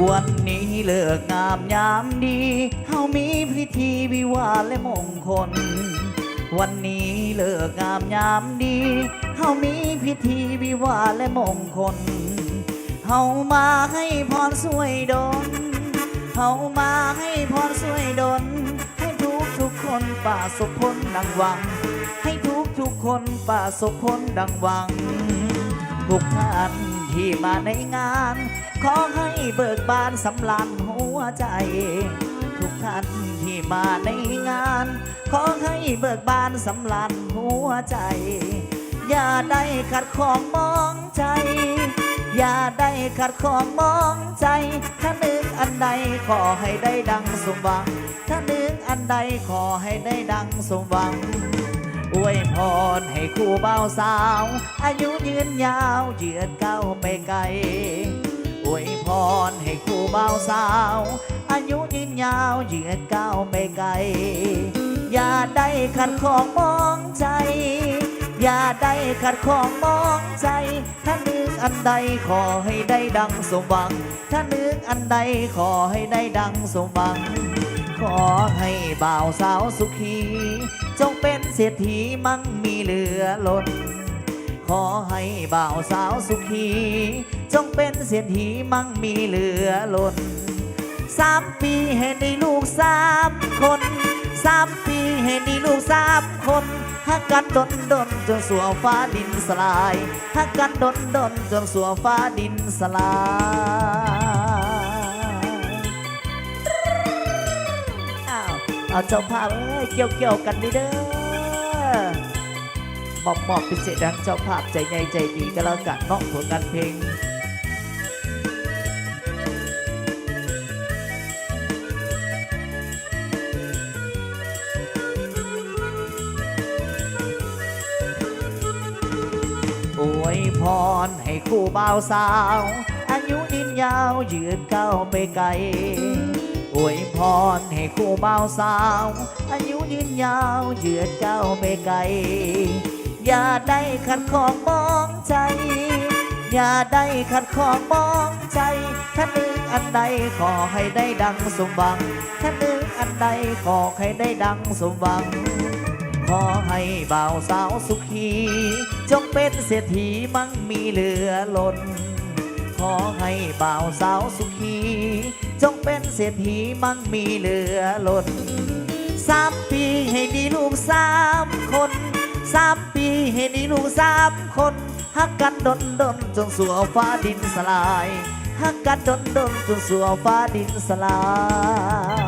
วันนี้เลิกงามยามดีเฮามีพิธีวิวาห์และมงคลวันนี้เลิกงามยามดีเฮามีพิธีวิวาห์และมงคลเฮามาให้พรสวยดลเฮามาให้พรสวยดลให้ทุกคนประสบผลดังหวังให้ทุกคนประสบผลดังหวังทุกท่านที่มาในงานขอให้เบิกบานสำราญหัวใจทุกท่านที่มาในงานขอให้เบิกบานสำราญหัวใจอย่าได้ขัดข้องมองใจอย่าได้ขัดข้องมองใจถ้านึกอันใดขอให้ได้ดังสมหวังถ้านึกอันใดขอให้ได้ดังสมหวังอวยพรให้คู่บ่าวสาวอายุยืนยาวเหยืดก้าวไปไกลอวยพรให้คู่บ่าวสาวอายุยืนยาวเหยืดก้าวไปไกลอย่าได้ขัดข้องมองใจอย่าได้ขัดข้องมองใจถ้านึกอันใดขอให้ได้ดังสมหวังถ้านึกอันใดขอให้ได้ดังสมหวังขอให้บ่าวสาวสุขีจงเป็นเศรษฐีมั่งมีเหลือล้นขอให้บ่าวสาวสุขีจงเป็นเศรษฐีมั่งมีเหลือล้น3 ปีให้ได้ลูก3 คน3 ปีให้ได้ลูก3 คนฮักกันดนจนสัวฟ้าดินสลายฮักกันดนจนสัวฟ้าดินสลายเอาเจ้าภาพเกี่ยวกันนี่เด้อมอบพิเศษดังเจ้าภาพใจใหญ่ใจดีก็แล้วกันน้องผลงานเพลงอวยพรให้คู่บ่าวสาวอายุยืนยาวยืนก้าวไปไกลอวยพรให้คู่บ่าวสาวอายุยืนยาวยืนก้าวไปไกลอย่าได้ขัดข้องมองใจอย่าได้ขัดข้องมองใจถ้านึกอันใดขอให้ได้ดังสมหวังถ้านึกอันใดขอให้ได้ดังสมหวังขอให้บ่าวสาวสุขีจงเป็นเศรษฐีมั่งมีเหลือล้นขอให้บ่าวสาวสุขีจงเป็นเศรษฐีมั่งมีเหลือล้น3 ปีให้ได้ลูก3 คน3 ปีให้ได้ลูก3 คนฮักกันดนจนสัวฟ้าดินสลายฮักกันดนจนสัวฟ้าดินสลาย